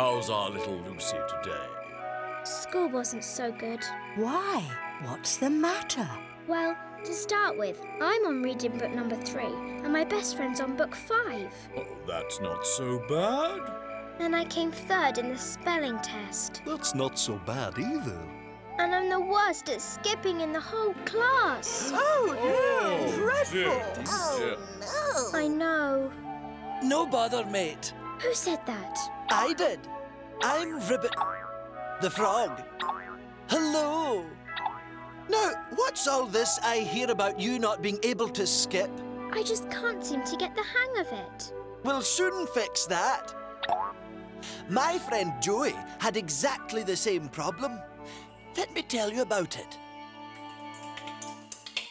how's our little Lucy today? School wasn't so good. Why? What's the matter? Well, to start with, I'm on reading book number 3 and my best friend's on book 5. Oh, that's not so bad. Then I came 3rd in the spelling test. That's not so bad either. And I'm the worst at skipping in the whole class. Oh, no! Dreadful! Dear. Oh, no. I know. No bother, mate. Who said that? I did. I'm Ribbit the Frog. Hello. Now, what's all this I hear about you not being able to skip? I just can't seem to get the hang of it. We'll soon fix that. My friend Joey had exactly the same problem. Let me tell you about it.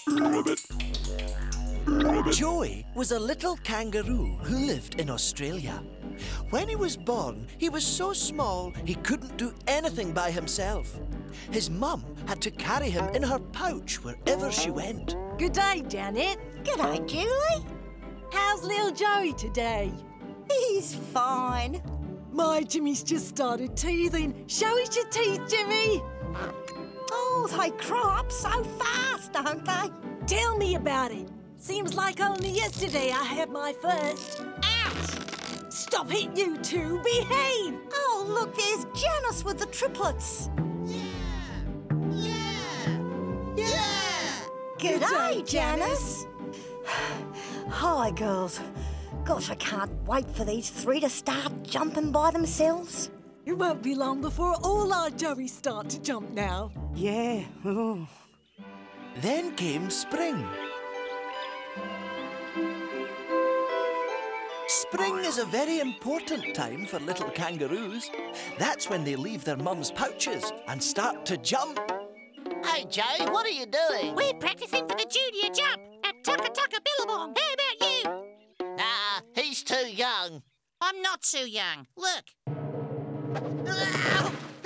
Ribbit. Joey was a little kangaroo who lived in Australia. When he was born, he was so small he couldn't do anything by himself. His mum had to carry him in her pouch wherever she went. Good day, Janet. G'day, Julie. How's little Joey today? He's fine. My Jimmy's just started teething. Show us your teeth, Jimmy. Oh, they grow up so fast, don't they? Tell me about it. Seems like only yesterday I had my first. Ouch! Stop it, you two. Behave. Oh, look, there's Janice with the triplets. G'day, Janice. Hi, girls. Gosh, I can't wait for these 3 to start jumping by themselves. It won't be long before all our Joeys start to jump now. Yeah. Oh. Then came spring. Spring is a very important time for little kangaroos. That's when they leave their mum's pouches and start to jump. Hey, Joey, what are you doing? We're practicing for the junior jump at Tucka billabong. How about you? Nah, he's too young. I'm not too young. Look.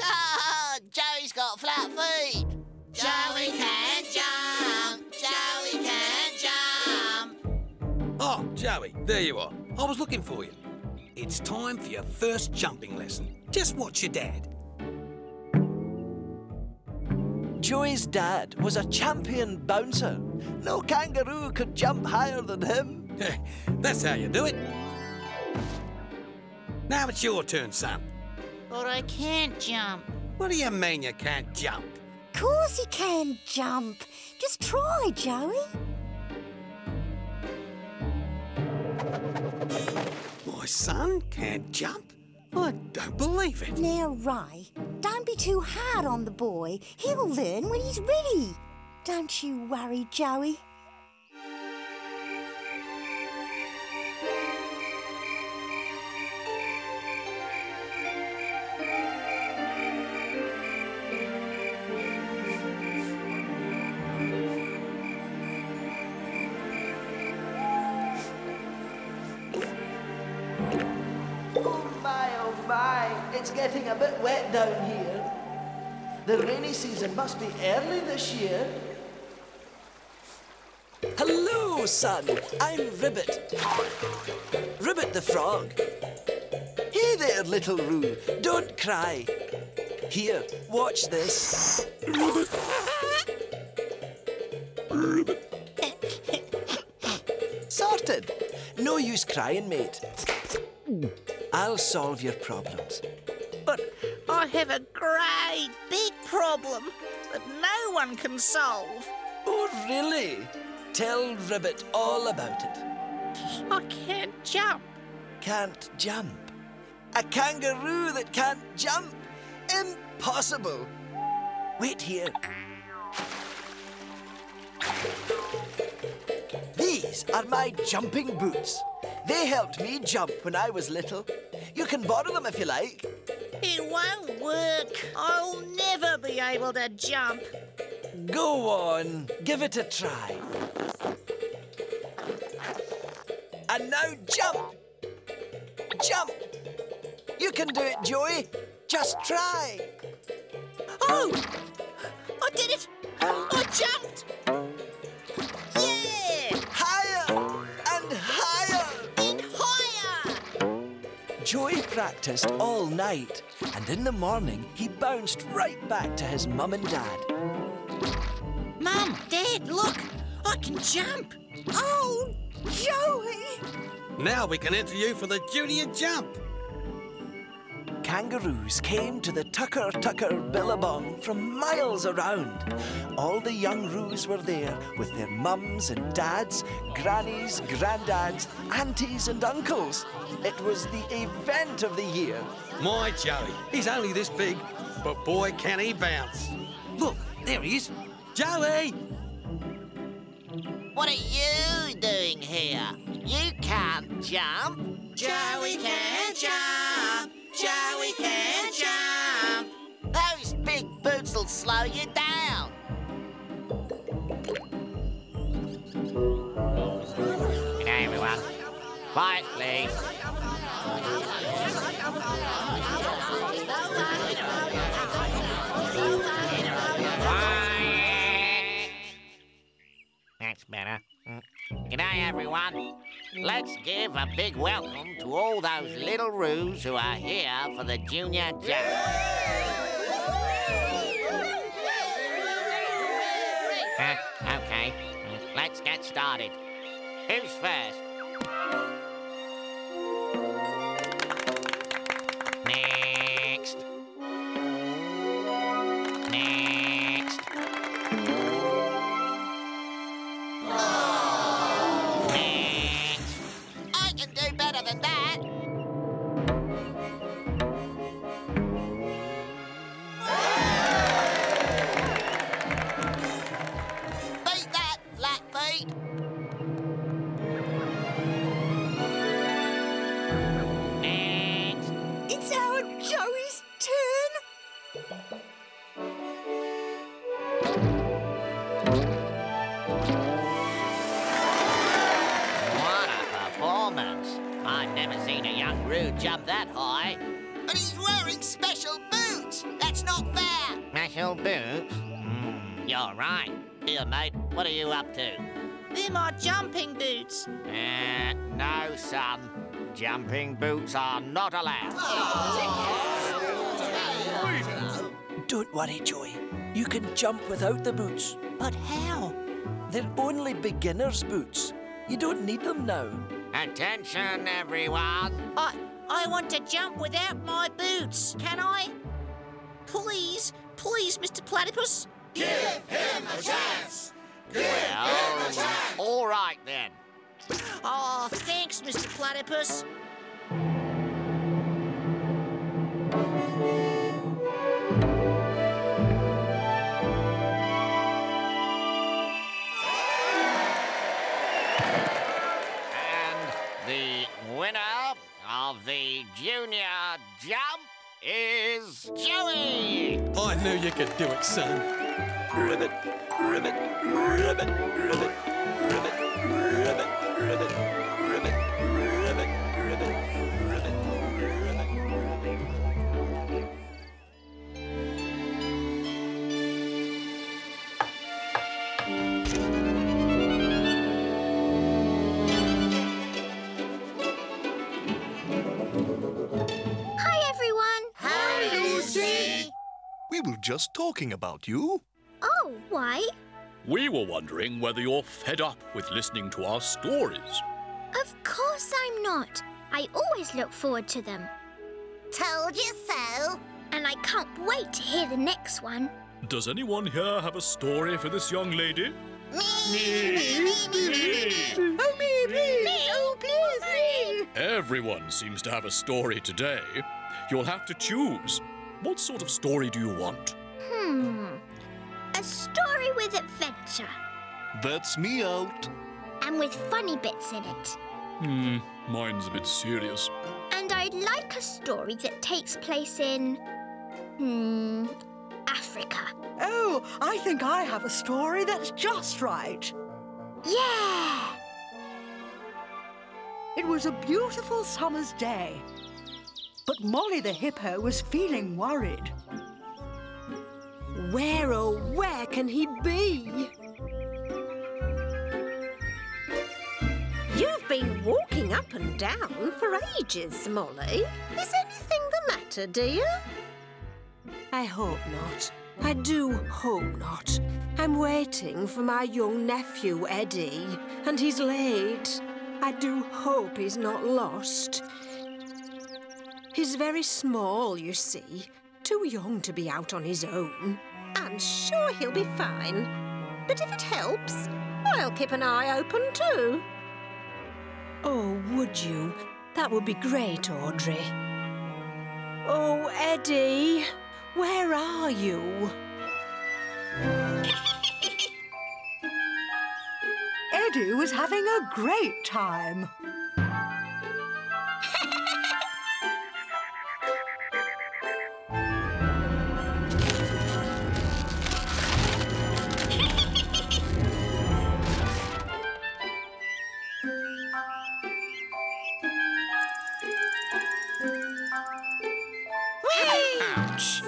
Ah, Joey's got flat feet. Joey can jump. Joey can jump. Oh, Joey, there you are. I was looking for you. It's time for your first jumping lesson. Just watch your dad. Joey's dad was a champion bouncer. No kangaroo could jump higher than him. That's how you do it. Now it's your turn, son. But I can't jump. What do you mean you can't jump? Of course he can jump. Just try, Joey. My son can't jump? I don't believe it. Now, Ray, don't be too hard on the boy. He'll learn when he's ready. Don't you worry, Joey. Oh my, it's getting a bit wet down here. The rainy season must be early this year. Hello, son. I'm Ribbit. Ribbit the Frog. Hey there, little Roo. Don't cry. Here, watch this. Ribbit. Sorted. No use crying, mate. I'll solve your problems. But I have a great big problem that no one can solve. Oh, really? Tell Ribbit all about it. I can't jump. Can't jump. A kangaroo that can't jump? Impossible. Wait here. These are my jumping boots. They helped me jump when I was little. You can borrow them if you like. It won't work. I'll never be able to jump. Go on, give it a try. And now jump. Jump. You can do it, Joey. Just try. Oh! I did it! I jumped! Yeah! Higher and higher. And higher! Joey practiced all night, and in the morning he bounced right back to his mum and dad. Mum, Dad, look! I can jump! Oh, Joey! Now we can enter you for the junior jump. Kangaroos came to the Tucker billabong from miles around. All the young roos were there with their mums and dads, grannies, granddads, aunties and uncles. It was the event of the year. My Joey, he's only this big, but boy can he bounce. Look, there he is. Joey! What are you doing here? You can't jump. Joey can't jump! Joey can't jump! Those big boots will slow you down. G'day, everyone. Quiet, please. Quiet. That's better. G'day, everyone. Let's give a big welcome to all those little roos who are here for the junior jump. Okay, let's get started. Who's first? Next. Next. Next. I can do better than that. Beat that, flat feet. Next. It's our Joey's turn. What a performance. I've never seen a young roo jump that high. But he's wearing special boots. That's not fair. Special boots? You're right. Here, mate, what are you up to? They're my jumping boots. No, son. Jumping boots are not allowed. Don't worry, Joey. You can jump without the boots. But how? They're only beginner's boots. You don't need them now. Attention, everyone. I want to jump without my boots. Can I? Please, please, Mr. Platypus. Give him a chance. Well, all right then. Oh, thanks, Mr. Platypus. And the winner of the junior jump is Joey. I knew you could do it, son. Ribbit, ribbit, ribbit, ribbit, ribbit, ribbit, ribbit, ribbit, ribbit, ribbit, ribbit, Hi, everyone. Hi, Lucy. We were just talking about you. Oh, why? We were wondering whether you're fed up with listening to our stories. Of course I'm not. I always look forward to them. Told you so. And I can't wait to hear the next one. Does anyone here have a story for this young lady? Oh, me, please. Oh, please, me. Everyone seems to have a story today. You'll have to choose. What sort of story do you want? A story with adventure. That's me out. And with funny bits in it. Mine's a bit serious. And I'd like a story that takes place in... Africa. Oh, I think I have a story that's just right. Yeah! It was a beautiful summer's day. But Molly the hippo was feeling worried. Where, oh, where can he be? You've You've been walking up and down for ages, Molly. Is anything the matter, dear? I hope not. I do hope not. I'm waiting for my young nephew, Eddie, and he's late. I do hope he's not lost. He's very small, you see. Too young to be out on his own. I'm sure he'll be fine. But if it helps, I'll keep an eye open too. Oh, would you? That would be great, Audrey. Oh, Eddie, where are you? Eddie was having a great time. Ouch!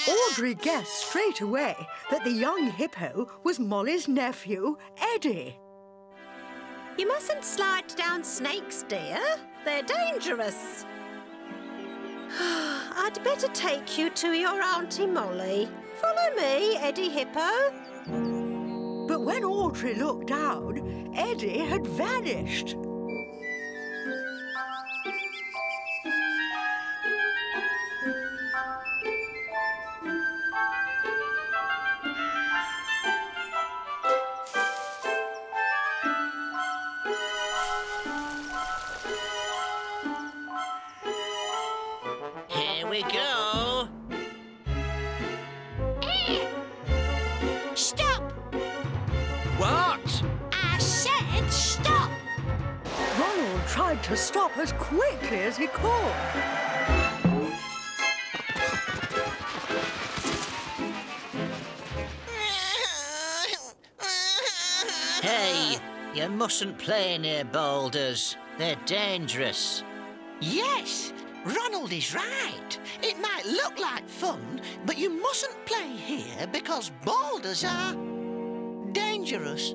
Audrey guessed straight away that the young hippo was Molly's nephew, Eddie. You mustn't slide down snakes, dear. They're dangerous. I'd better take you to your Auntie Molly. Follow me, Eddie Hippo. But when Audrey looked down, Eddie had vanished. Here we go. Stop! What? I said stop! Ronald tried to stop as quickly as he could. Hey, you mustn't play near boulders. They're dangerous. Yes, Ronald is right. It might look like fun, but you mustn't play here because boulders are dangerous.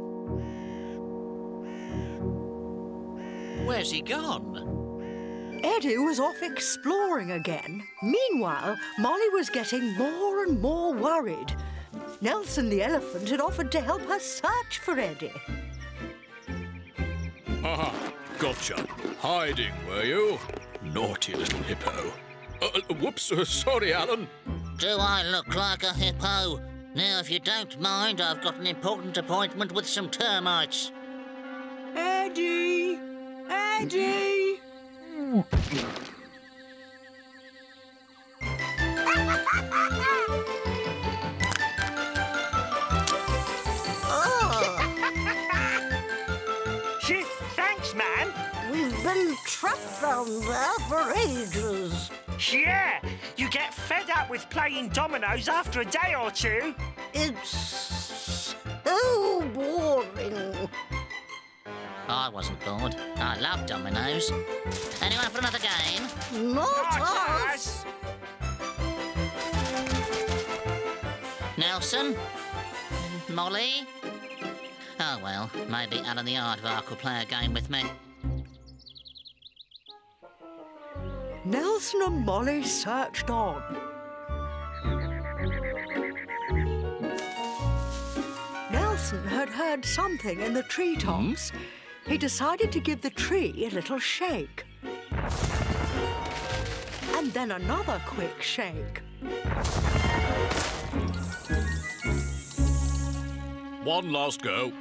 Where's he gone? Eddie was off exploring again. Meanwhile, Molly was getting more and more worried. Nelson the elephant had offered to help her search for Eddie. Aha, gotcha. Hiding, were you? Naughty little hippo. Whoops, sorry, Alan. Do I look like a hippo? Now, if you don't mind, I've got an important appointment with some termites. Eddie! Eddie! Gee, thanks, man. We've been trapped down there for ages. Yeah, you get fed up with playing dominoes after a day or two. It's so boring. I wasn't bored. I love dominoes. Anyone for another game? Not us. Nelson? Molly? Oh, well, maybe Alan the Aardvark will play a game with me. Nelson and Molly searched on. Nelson had heard something in the treetops. He decided to give the tree a little shake. And then another quick shake. One last go.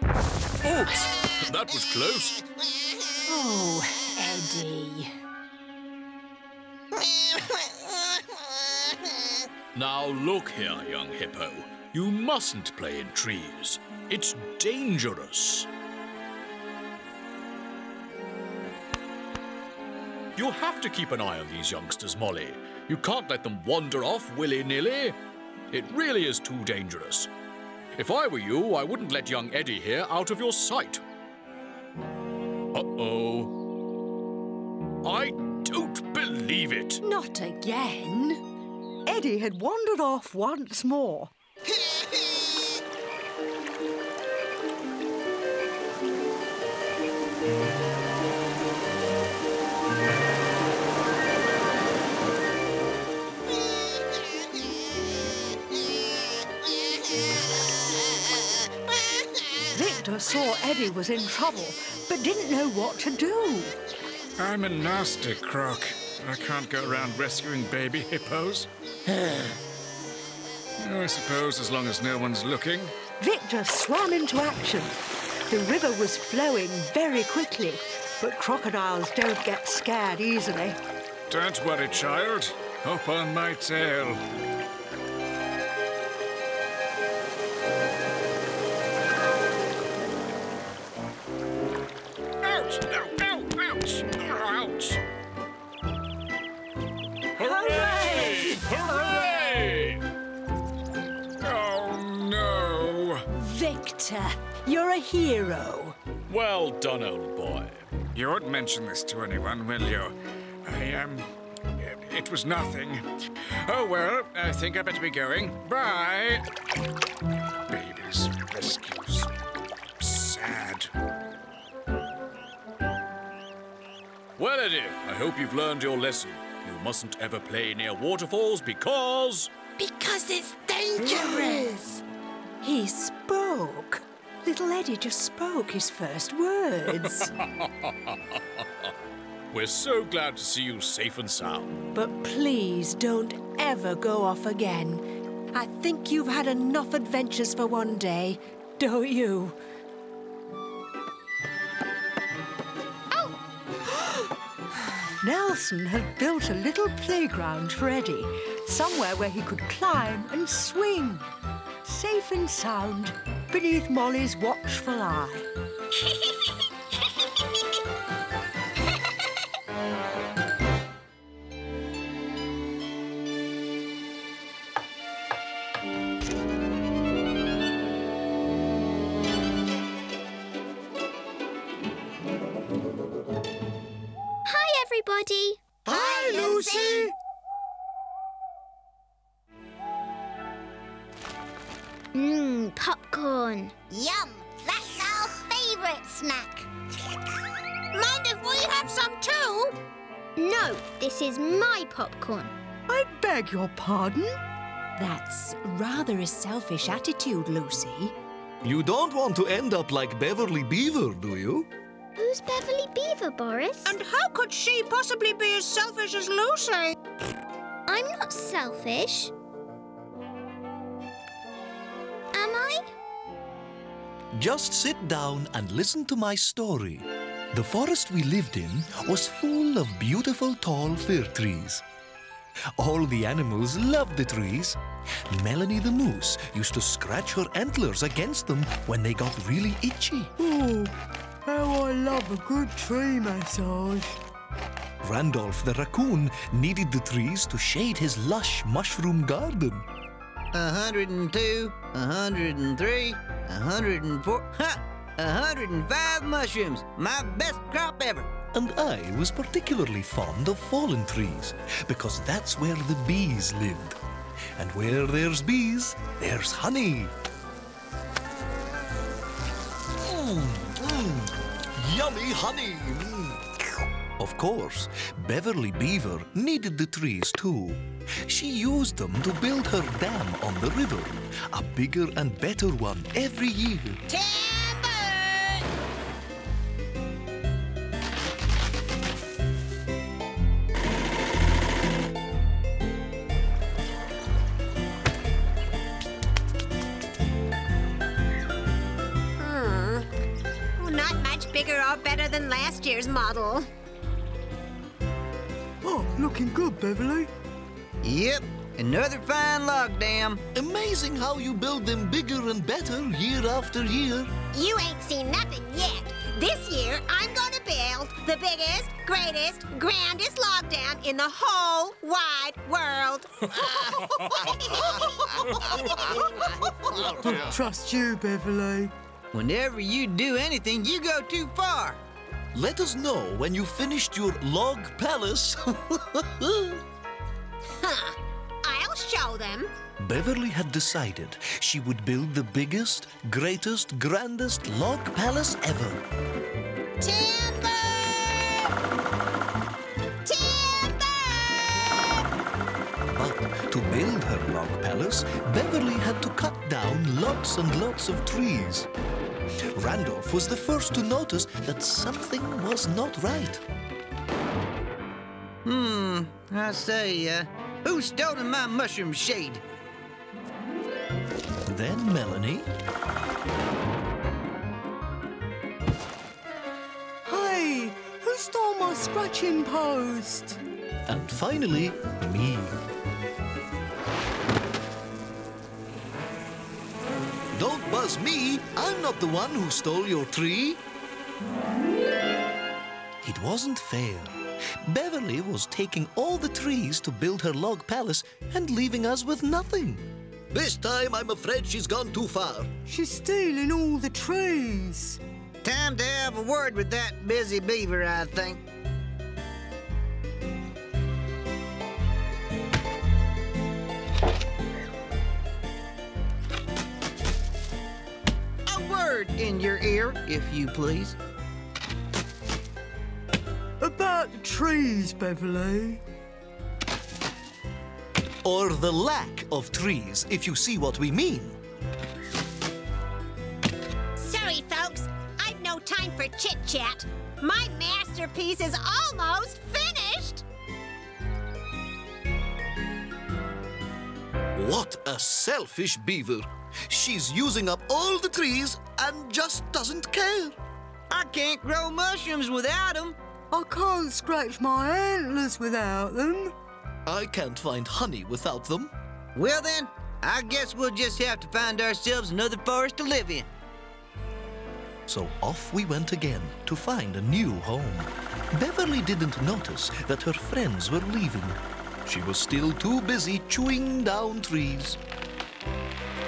Oops, that was close. Oh, Eddie. Now look here, young hippo. You mustn't play in trees. It's dangerous. You have to keep an eye on these youngsters, Molly. You can't let them wander off willy-nilly. It really is too dangerous. If I were you, I wouldn't let young Eddie here out of your sight. Uh-oh. I don't believe it. Not again. Eddie had wandered off once more. Victor saw Eddie was in trouble, but didn't know what to do. I'm a nasty croc. I can't go around rescuing baby hippos. I suppose as long as no one's looking. Victor swam into action. The river was flowing very quickly, but crocodiles don't get scared easily. Don't worry, child. Hop on my tail. Ouch! Ouch! Ouch! Hooray! Hooray! Oh, no. Victor, you're a hero. Well done, old boy. You won't mention this to anyone, will you? It was nothing. Oh, well, I think I better be going. Bye. Babies, rescues. Sad. Well, Eddie, I hope you've learned your lesson. You mustn't ever play near waterfalls because... Because it's dangerous. He spoke. Little Eddie just spoke his first words. We're so glad to see you safe and sound. But please don't ever go off again. I think you've had enough adventures for one day, don't you? Nelson had built a little playground for Eddie, somewhere where he could climb and swing, safe and sound, beneath Molly's watchful eye. Everybody. Hi, Lucy. Popcorn. Yum! That's our favourite snack. Mind if we have some too? No, this is my popcorn. I beg your pardon? That's rather a selfish attitude, Lucy. You don't want to end up like Beverly Beaver, do you? Who's Beverly Beaver, Boris? And how could she possibly be as selfish as Lucy? I'm not selfish. Am I? Just sit down and listen to my story. The forest we lived in was full of beautiful tall fir trees. All the animals loved the trees. Melanie the moose used to scratch her antlers against them when they got really itchy. Oh, how I love a good tree massage. Randolph the raccoon needed the trees to shade his lush mushroom garden. 102, 103, 104, 105 mushrooms. My best crop ever. And I was particularly fond of fallen trees, because that's where the bees lived. And where there's bees, there's honey. Yummy honey! Of course, Beverly Beaver needed the trees too. She used them to build her dam on the river, a bigger and better one every year. Not much bigger or better than last year's model. Oh, looking good, Beverly. Yep, another fine log dam. Amazing how you build them bigger and better year after year. You ain't seen nothing yet. This year, I'm gonna build the biggest, greatest, grandest log dam in the whole wide world. Don't trust you, Beverly. Whenever you do anything, you go too far. Let us know when you finished your log palace. Huh. I'll show them. Beverly had decided she would build the biggest, greatest, grandest log palace ever. Timber! Timber! But to build her log palace, Beverly had to cut down lots and lots of trees. Randolph was the first to notice that something was not right. I say, who's stolen my mushroom shade? Then Melanie. Hey, who stole my scratching post? And finally, me. Don't buzz me. I'm not the one who stole your tree. It wasn't fair. Beverly was taking all the trees to build her log palace and leaving us with nothing. This time, I'm afraid she's gone too far. She's stealing all the trees. Time to have a word with that busy beaver, I think. A word in your ear, if you please. About the trees, Beverly. Or the lack of trees, if you see what we mean. Sorry, folks. I've no time for chit-chat. My masterpiece is almost finished. What a selfish beaver. She's using up all the trees and just doesn't care. I can't grow mushrooms without them. I can't scratch my antlers without them. I can't find honey without them. Well then, I guess we'll just have to find ourselves another forest to live in. So off we went again to find a new home. Beverly didn't notice that her friends were leaving. She was still too busy chewing down trees.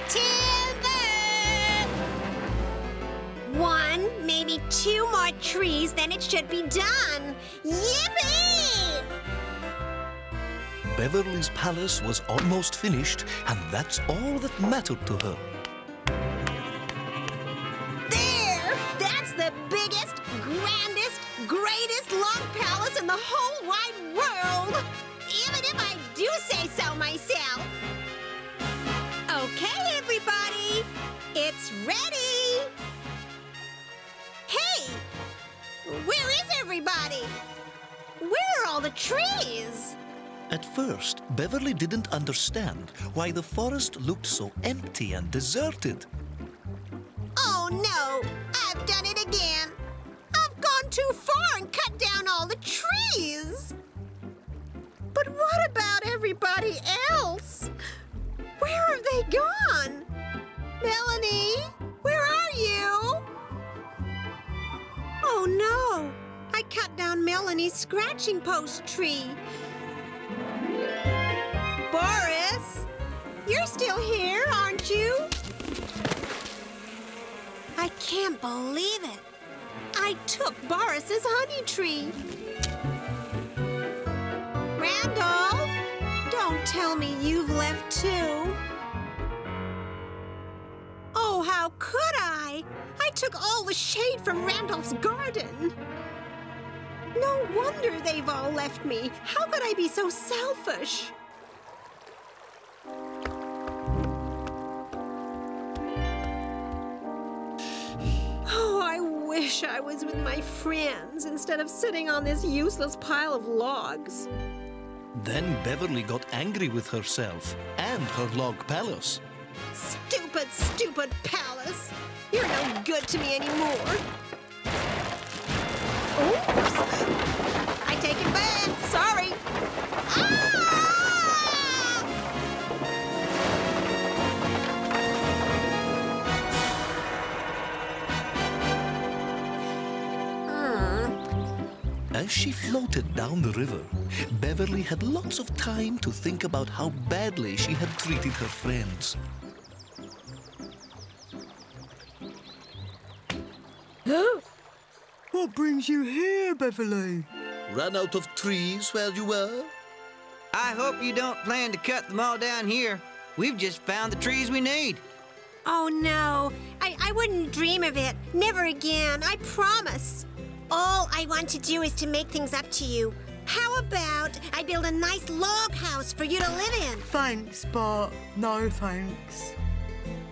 Timber! 1, maybe 2 more trees, then it should be done. Yippee! Beverly's palace was almost finished, and that's all that mattered to her. There! That's the biggest, grandest, greatest log palace in the whole wide world! Even if I do say so myself. Okay, everybody, it's ready! Hey! Where is everybody? Where are all the trees? At first, Beverly didn't understand why the forest looked so empty and deserted. Oh no! I've done it again! I've gone too far and cut down all the trees! But what about everybody else? Where have they gone? Melanie, where are you? Oh no! I cut down Melanie's scratching post tree. Boris, you're still here, aren't you? I can't believe it. I took Boris's honey tree. Randolph, don't tell me you've left too. Oh, how could I? I took all the shade from Randolph's garden. No wonder they've all left me. How could I be so selfish? Oh, I wish I was with my friends instead of sitting on this useless pile of logs. Then Beverly got angry with herself and her log palace. Stupid, stupid palace. You're no good to me anymore. Oops. I take it back. Sorry. As she floated down the river, Beverly had lots of time to think about how badly she had treated her friends. What brings you here, Beverly? Ran out of trees where you were? I hope you don't plan to cut them all down here. We've just found the trees we need. Oh, no. I wouldn't dream of it. Never again, I promise. All I want to do is to make things up to you. How about I build a nice log house for you to live in? Thanks, but no thanks.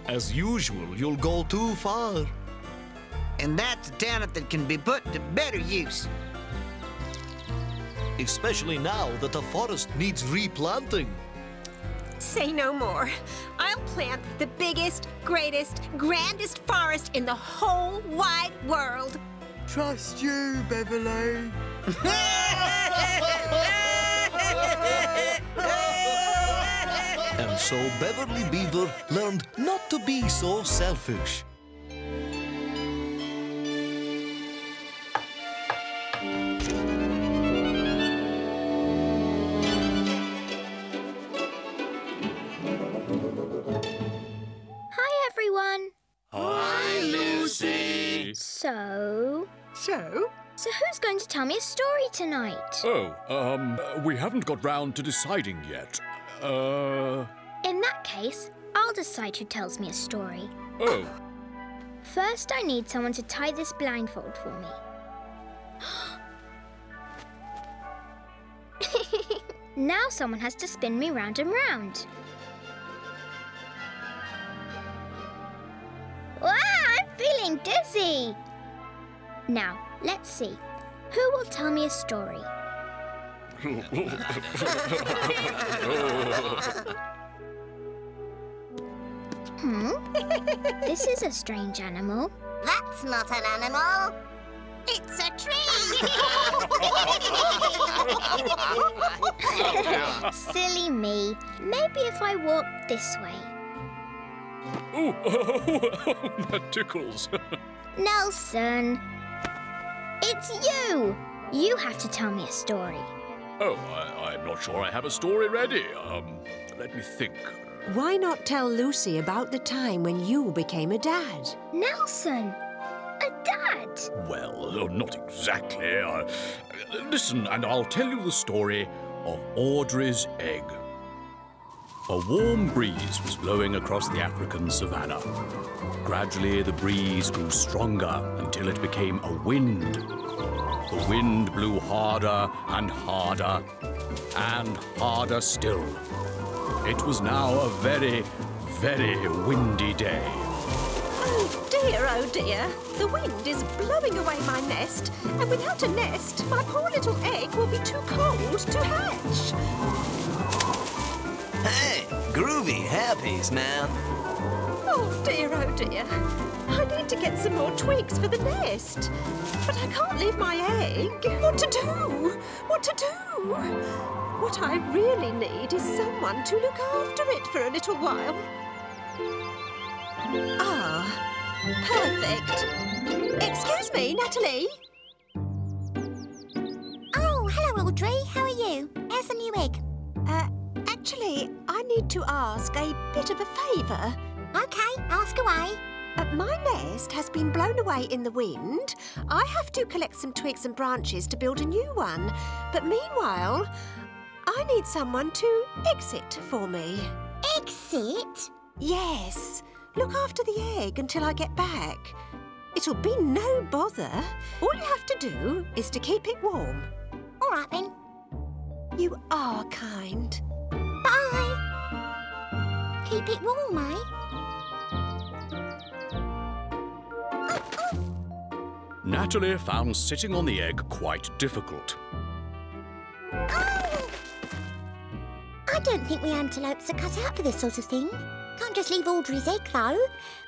As usual, you'll go too far. And that's a talent that can be put to better use. Especially now that the forest needs replanting. Say no more. I'll plant the biggest, greatest, grandest forest in the whole wide world. Trust you, Beverly. And so Beverly Beaver learned not to be so selfish. Hi, everyone. Hi, Lucy. So who's going to tell me a story tonight? Oh, we haven't got round to deciding yet. In that case, I'll decide who tells me a story. Oh. First, I need someone to tie this blindfold for me. Now someone has to spin me round and round. Wow, I'm feeling dizzy! Now, let's see. Who will tell me a story? This is a strange animal. That's not an animal. It's a tree. Silly me. Maybe if I walk this way. Oh, that tickles. Nelson, it's you. You have to tell me a story. Oh, I'm not sure I have a story ready. Let me think. Why not tell Lucy about the time when you became a dad? Nelson, a dad? Well, not exactly. Listen, and I'll tell you the story of Audrey's egg. A warm breeze was blowing across the African savannah. Gradually, the breeze grew stronger until it became a wind. The wind blew harder and harder, and harder still. It was now a very, very windy day. Oh dear, the wind is blowing away my nest, and without a nest, my poor little egg will be too cold to hatch. Hey, groovy happies, man. Oh dear, I need to get some more twigs for the nest. But I can't leave my egg. What to do? What to do? What I really need is someone to look after it for a little while. Ah, perfect. Excuse me, Natalie. Oh, hello, Audrey. How are you? How's the new egg? Actually, I need to ask a bit of a favour. OK, ask away. My nest has been blown away in the wind. I have to collect some twigs and branches to build a new one. But meanwhile, I need someone to exit for me. Exit? Yes. Look after the egg until I get back. It'll be no bother. All you have to do is to keep it warm. All right, then. You are kind. Bye. Keep it warm, eh? Natalie found sitting on the egg quite difficult. Oh! I don't think we antelopes are cut out for this sort of thing. Can't just leave Audrey's egg, though.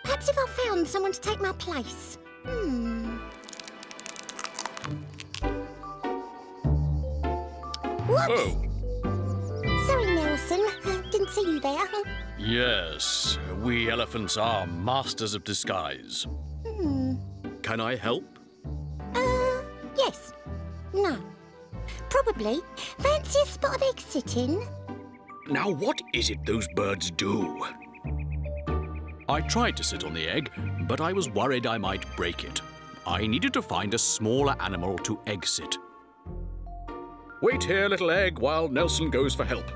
Perhaps if I found someone to take my place. Whoops! Oh. Sorry, Nelson. Didn't see you there. Yes, we elephants are masters of disguise. Can I help? Yes. No. Probably. Fancy a spot of egg sitting? Now, what is it those birds do? I tried to sit on the egg, but I was worried I might break it. I needed to find a smaller animal to egg sit. Wait here, little egg, while Nelson goes for help.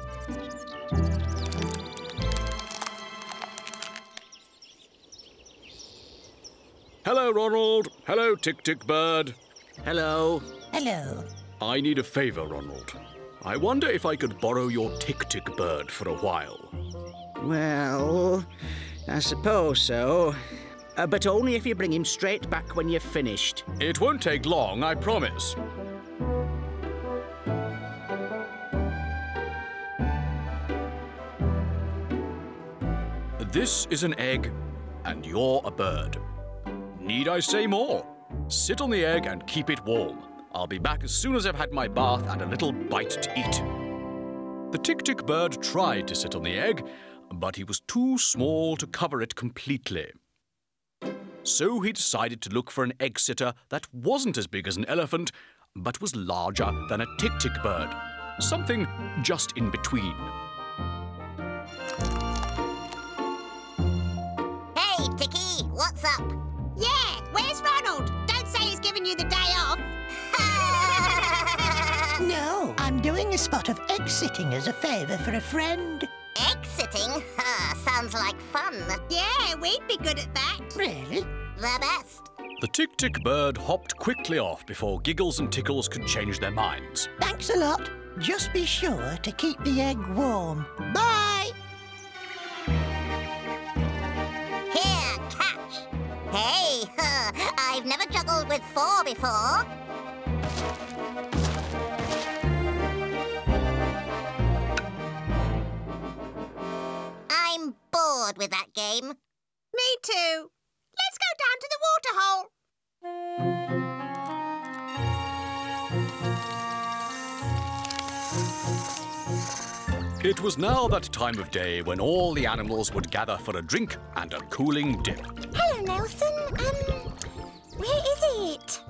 Hello, Ronald. Hello, Tick-Tick Bird. Hello. Hello. I need a favour, Ronald. I wonder if I could borrow your Tick-Tick Bird for a while. Well, I suppose so. But only if you bring him straight back when you've finished. It won't take long, I promise. This is an egg, and you're a bird. Need I say more? Sit on the egg and keep it warm. I'll be back as soon as I've had my bath and a little bite to eat. The Tick-Tick Bird tried to sit on the egg, but he was too small to cover it completely. So he decided to look for an egg sitter that wasn't as big as an elephant, but was larger than a Tick-Tick Bird. Something just in between. Hey, Ticky, what's up? Yeah, where's Ronald? Don't say he's giving you the day off. No, I'm doing a spot of egg-sitting as a favour for a friend. Egg-sitting? Sounds like fun. Yeah, we'd be good at that. Really? The best. The Tick-Tick Bird hopped quickly off before Giggles and Tickles could change their minds. Thanks a lot. Just be sure to keep the egg warm. Bye! Here, catch. Hey, I've never juggled with 4 before. I'm bored with that game. Me too. Let's go down to the waterhole. It was now that time of day when all the animals would gather for a drink and a cooling dip. Hello, Nelson. Where is it?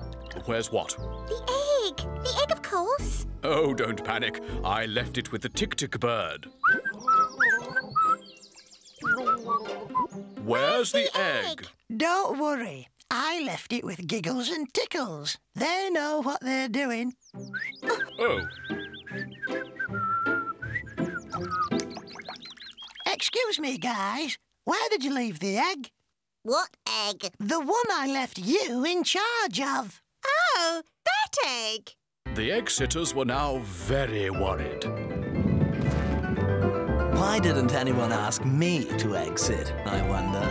Where's what? The egg. The egg, of course. Oh, don't panic. I left it with the Tick-Tick Bird. Where's the egg? Don't worry. I left it with Giggles and Tickles. They know what they're doing. Oh. Excuse me, guys. Where did you leave the egg? What egg? The one I left you in charge of. Oh, that egg. The egg-sitters were now very worried. Why didn't anyone ask me to exit, I wonder?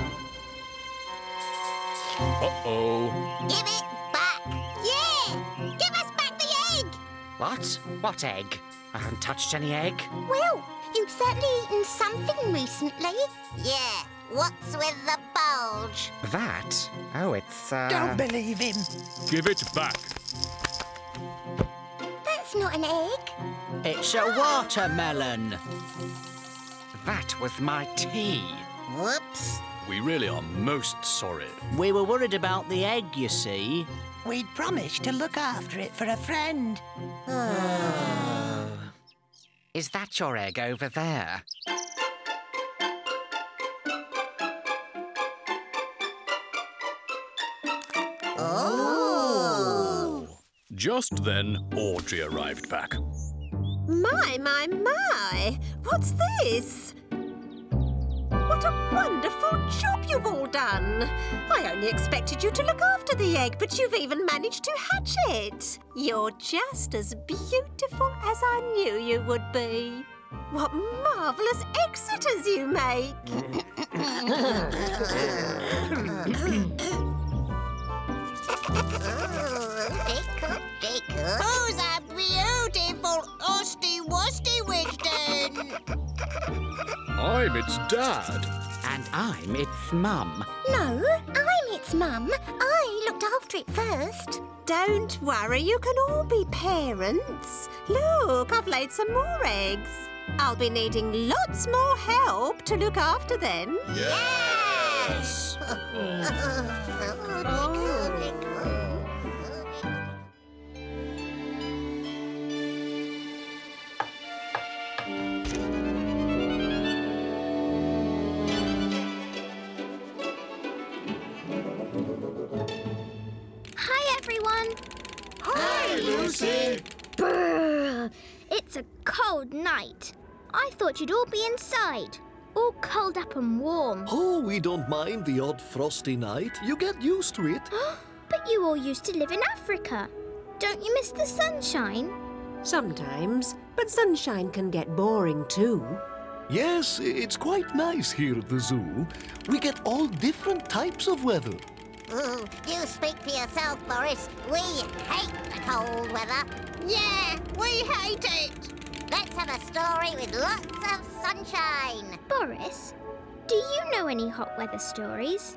Uh-oh. Give it back. Yeah! Give us back the egg! What? What egg? I haven't touched any egg. Well, you've certainly eaten something recently. Yeah. What's with the bulge? That? Oh, it's, Don't believe him. Give it back. That's not an egg. It's a watermelon. That was my tea. Whoops. We really are most sorry. We were worried about the egg, you see. We'd promised to look after it for a friend. Is that your egg over there? Oh. Just then, Audrey arrived back. My, my, my! What's this? What a wonderful job you've all done! I only expected you to look after the egg, but you've even managed to hatch it. You're just as beautiful as I knew you would be. What marvellous egg sitters you make! Who's a beautiful Osty-Wusty Wisdom? I'm its dad. And I'm its mum. No, I'm its mum. I looked after it first. Don't worry, you can all be parents. Look, I've laid some more eggs. I'll be needing lots more help to look after them. Yes! Hi, everyone. Hi, Lucy. Brrr. It's a cold night. I thought you'd all be inside, all curled up and warm. Oh, we don't mind the odd frosty night. You get used to it. But you all used to live in Africa. Don't you miss the sunshine? Sometimes, but sunshine can get boring too. Yes, it's quite nice here at the zoo. We get all different types of weather. Ooh, you speak for yourself, Boris. We hate the cold weather. Yeah, we hate it. Let's have a story with lots of sunshine. Boris, do you know any hot weather stories?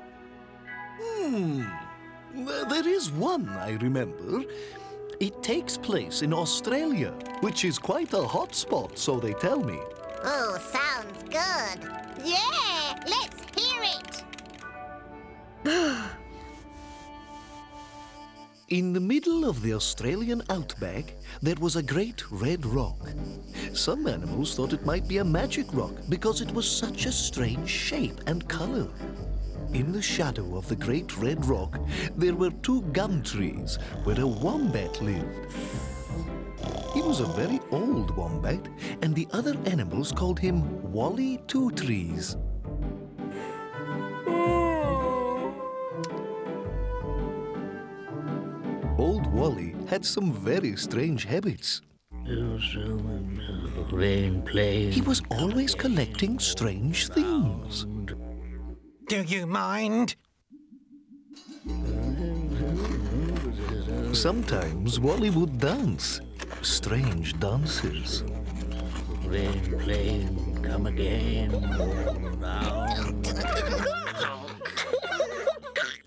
There is one I remember. It takes place in Australia, which is quite a hot spot, so they tell me. Oh, sounds good. Yeah, let's hear it. In the middle of the Australian outback, there was a great red rock. Some animals thought it might be a magic rock because it was such a strange shape and colour. In the shadow of the great red rock, there were 2 gum trees where a wombat lived. He was a very old wombat, and the other animals called him Wally Two Trees. Old Wally had some very strange habits. He was always collecting strange things. Do you mind? Sometimes Wally would dance. Strange dances. Rain, plane, come again.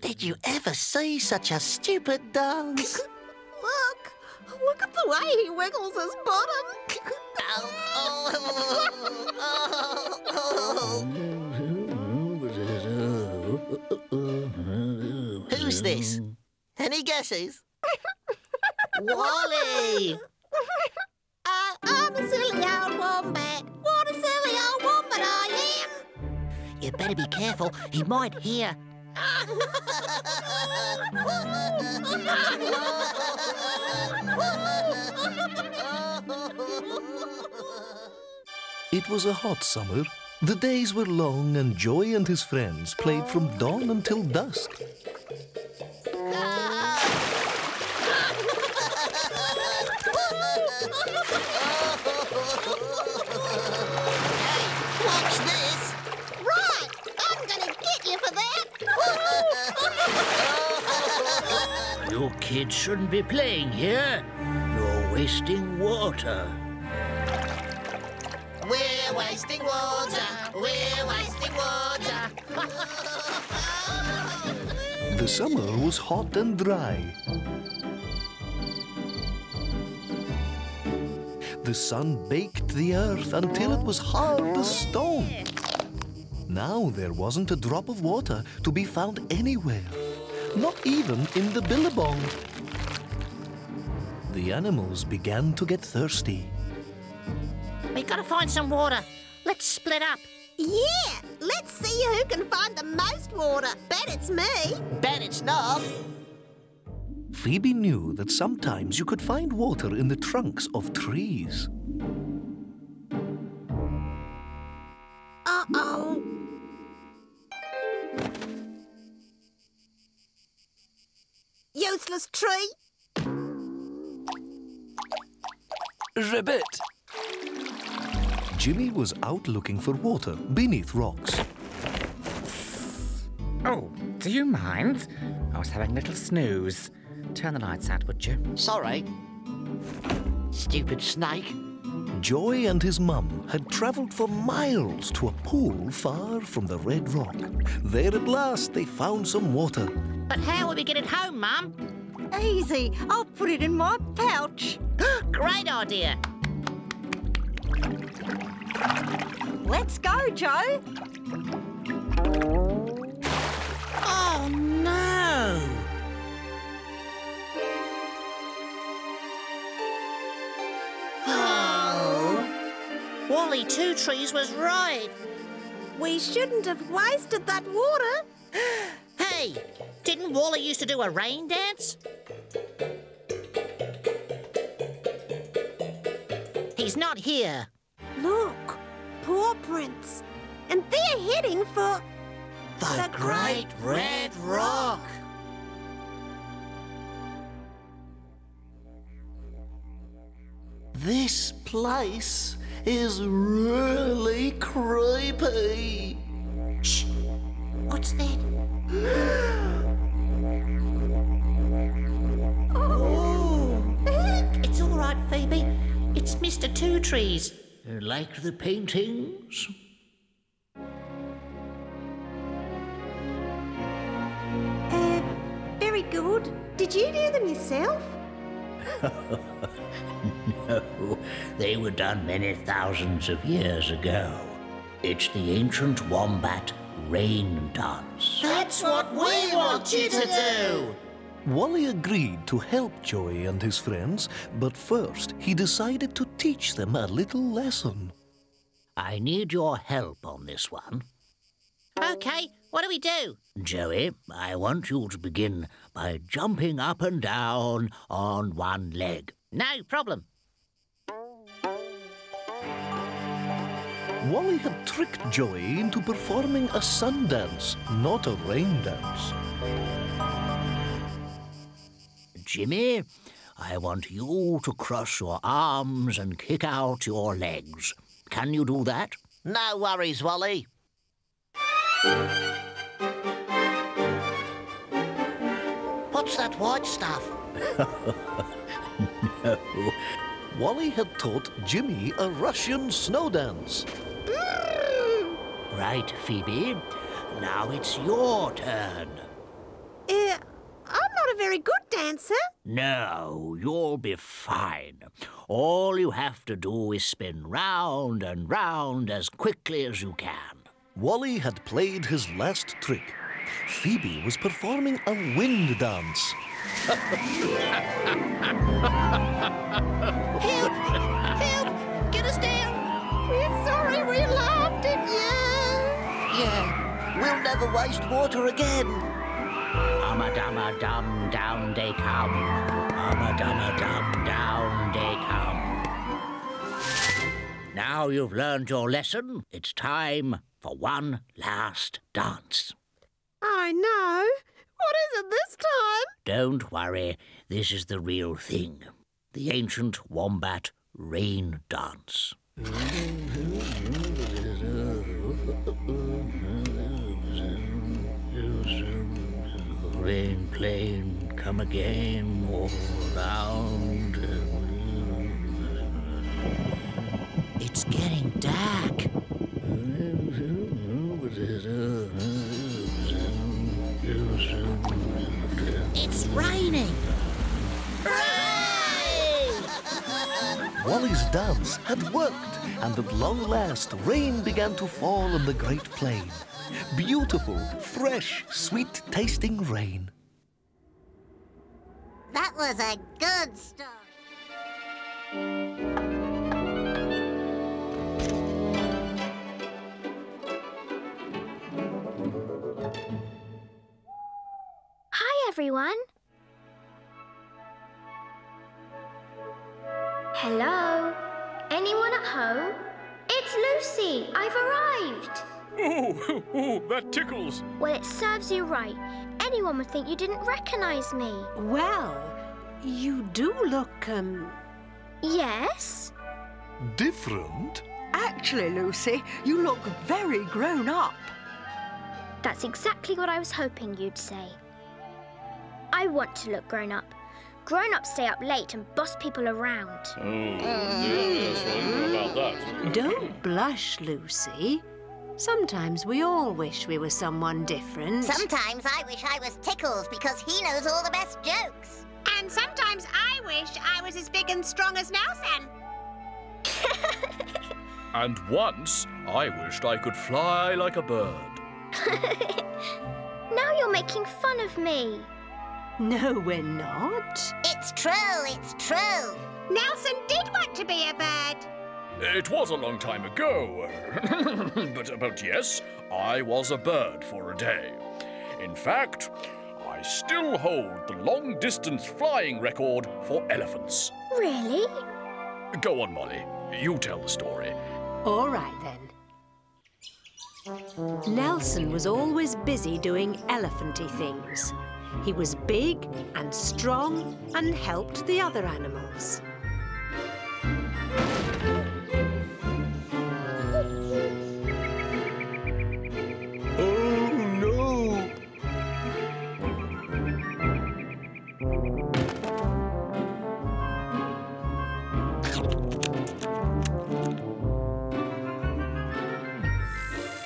Did you ever see such a stupid dance? Look at the way he wiggles his bottom. Who's this? Any guesses? Wally! I'm a silly old wombat. What a silly old wombat I am. You better be careful, he might hear. It was a hot summer. The days were long and Joy and his friends played from dawn until dusk. Watch this! Right, I'm gonna get you for that. You kids shouldn't be playing here. You're wasting water. We're wasting water, we're wasting water. The summer was hot and dry. The sun baked the earth until it was hard as stone. Now there wasn't a drop of water to be found anywhere, not even in the billabong. The animals began to get thirsty. We gotta find some water. Let's split up. Yeah, let's see who can find the most water. Bet it's me. Bet it's not. Phoebe knew that sometimes you could find water in the trunks of trees. Uh-oh. Useless tree. Ribbit! Jimmy was out looking for water beneath rocks. Oh, do you mind? I was having a little snooze. Turn the lights out, would you? Sorry. Stupid snake. Joy and his mum had travelled for miles to a pool far from the red rock. There at last they found some water. But how will we get it home, Mum? Easy. I'll put it in my pouch. Great idea. Let's go, Joe. Oh, no. Oh. Wally Two Trees was right. We shouldn't have wasted that water. Hey, didn't Wally used to do a rain dance? He's not here. Look, paw prints. And they're heading for... The Great Red Rock. This place is really creepy. Shh! What's that? Oh! It's all right, Phoebe. It's Mr. Two Trees. Like the paintings? Very good. Did you do them yourself? No, they were done many thousands of years ago. It's the ancient wombat rain dance. That's what we want you to do! Wally agreed to help Joey and his friends, but first he decided to teach them a little lesson. I need your help on this one. OK, what do we do? Joey, I want you to begin by jumping up and down on one leg. No problem. Wally had tricked Joey into performing a sun dance, not a rain dance. Jimmy, I want you to cross your arms and kick out your legs. Can you do that? No worries, Wally. What's that white stuff? No. Wally had taught Jimmy a Russian snow dance. Right, Phoebe. Now it's your turn. I'm not a very good dancer. No, you'll be fine. All you have to do is spin round and round as quickly as you can. Wally had played his last trick. Phoebe was performing a wind dance. Help! Help! Get us down! We're sorry we laughed at you. Yeah, we'll never waste water again. Dum down they come. Dum down they come. Now you've learned your lesson, it's time for one last dance. I know. What is it this time? Don't worry, this is the real thing. The ancient wombat rain dance. Rain plane, come again, all around. It's getting dark. It's raining. Wally's dance had worked, and at long last, rain began to fall on the Great Plain. Beautiful, fresh, sweet-tasting rain. That was a good story. Hi, everyone. Hello? Anyone at home? It's Lucy. I've arrived. Oh, that tickles. Well, it serves you right. Anyone would think you didn't recognise me. Well, you do look, Yes? Different? Actually, Lucy, you look very grown up. That's exactly what I was hoping you'd say. I want to look grown up. Grown-ups stay up late and boss people around. Oh, yes, I know about that. Don't blush, Lucy. Sometimes we all wish we were someone different. Sometimes I wish I was Tickles because he knows all the best jokes. And sometimes I wish I was as big and strong as Nelson. And once, I wished I could fly like a bird. Now you're making fun of me. No, we're not. It's true, it's true. Nelson did want to be a bird. It was a long time ago. but yes, I was a bird for a day. In fact, I still hold the long-distance flying record for elephants. Really? Go on, Molly. You tell the story. All right, then. Nelson was always busy doing elephanty things. He was big and strong and helped the other animals. Oh, no!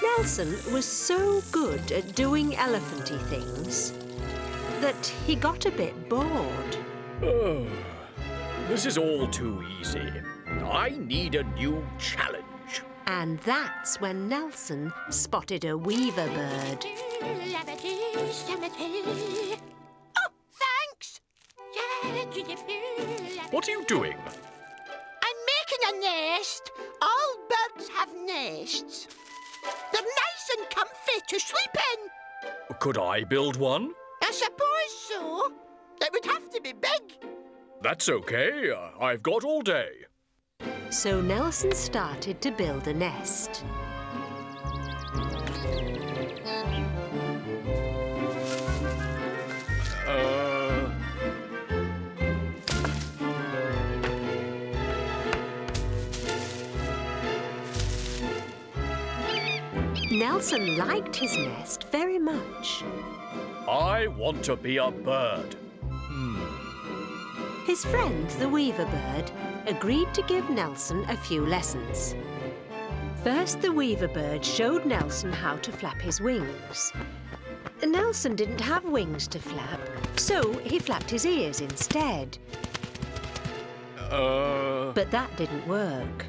Nelson was so good at doing elephanty things that he got a bit bored. Oh, this is all too easy. I need a new challenge. And that's when Nelson spotted a weaver bird. Oh, thanks! What are you doing? I'm making a nest. All birds have nests. They're nice and comfy to sleep in. Could I build one? I suppose so. It would have to be big. That's okay. I've got all day. So Nelson started to build a nest. Nelson liked his nest very much. I want to be a bird. His friend, the weaver bird, agreed to give Nelson a few lessons. First, the weaver bird showed Nelson how to flap his wings. Nelson didn't have wings to flap, so he flapped his ears instead. But that didn't work.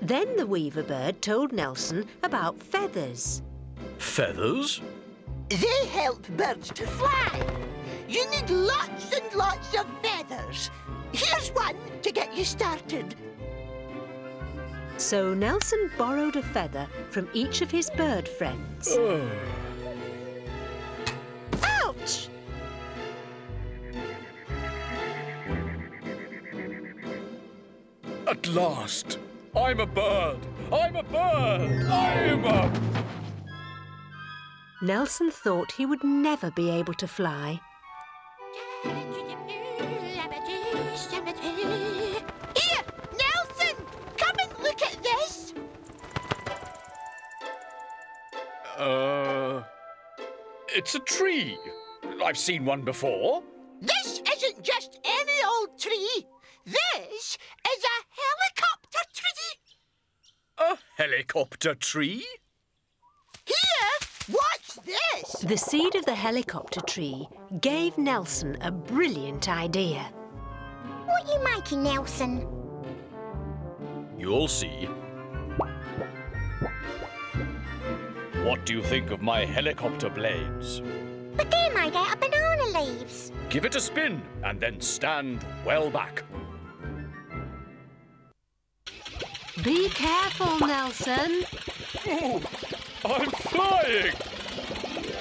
Then the weaver bird told Nelson about feathers. Feathers? They help birds to fly. You need lots and lots of feathers. Here's one to get you started. So Nelson borrowed a feather from each of his bird friends. Ouch! At last! I'm a bird! I'm a bird! I'm a... Nelson thought he would never be able to fly. Here, Nelson! Come and look at this! It's a tree. I've seen one before. This isn't just any old tree. This is a helicopter tree. A helicopter tree? Here, watch this. The seed of the helicopter tree gave Nelson a brilliant idea. What are you making, Nelson? You'll see. What do you think of my helicopter blades? But they're made out of banana leaves. Give it a spin and then stand well back. Be careful, Nelson. Oh, I'm flying!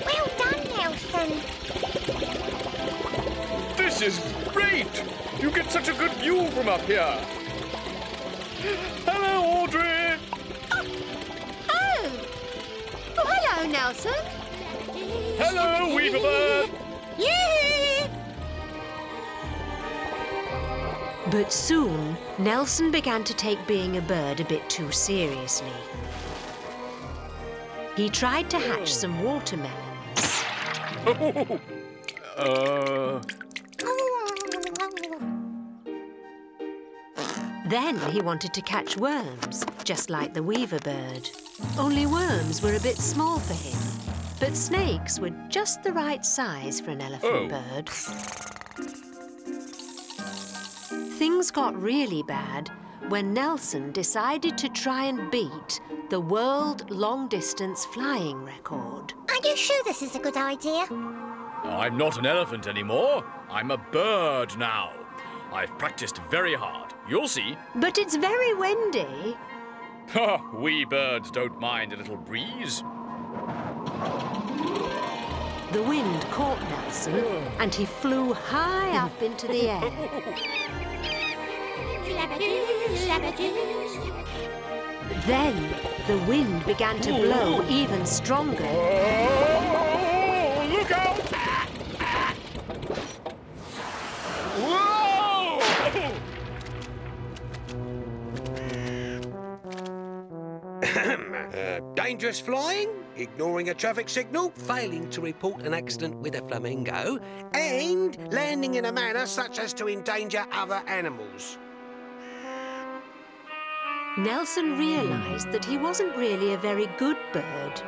Well done, Nelson. This is great! You get such a good view from up here. Hello, Audrey! Oh, hello, Nelson. Hello, Weaverbird! Yee! But soon, Nelson began to take being a bird a bit too seriously. He tried to hatch some watermelons. Then he wanted to catch worms, just like the weaver bird. Only worms were a bit small for him. But snakes were just the right size for an elephant bird. Things got really bad when Nelson decided to try and beat the world long-distance flying record. Are you sure this is a good idea? I'm not an elephant anymore. I'm a bird now. I've practiced very hard. You'll see. But it's very windy. Ha! We birds don't mind a little breeze. The wind caught Nelson and he flew high up into the air. Then the wind began to blow even stronger. Oh, look out! Whoa! Dangerous flying, ignoring a traffic signal, failing to report an accident with a flamingo, and landing in a manner such as to endanger other animals. Nelson realised that he wasn't really a very good bird.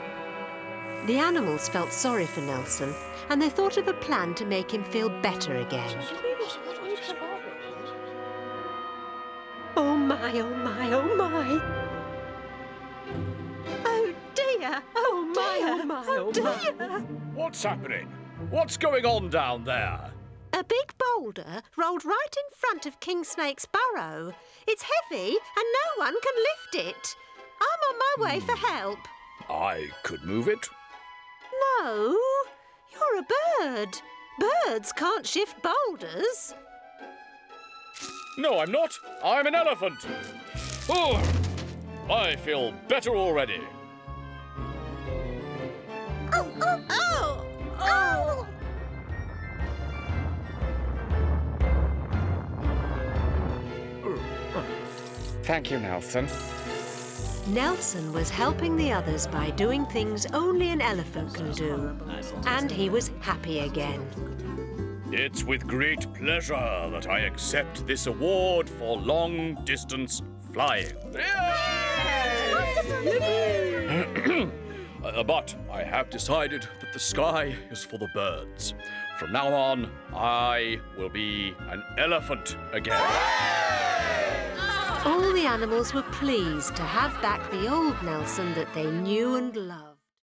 The animals felt sorry for Nelson, and they thought of a plan to make him feel better again. Oh my, oh my, oh my! Oh dear! Oh my, oh my, oh my! What's happening? What's going on down there? A big boulder rolled right in front of King Snake's burrow. It's heavy and no one can lift it. I'm on my way for help. I could move it. No, you're a bird. Birds can't shift boulders. No, I'm not. I'm an elephant. Oh, I feel better already. Oh, oh, oh, oh! Thank you, Nelson. Nelson was helping the others by doing things only an elephant can do. And he was happy again. It's with great pleasure that I accept this award for long-distance flying. But I have decided that the sky is for the birds. From now on, I will be an elephant again. All the animals were pleased to have back the old Nelson that they knew and loved.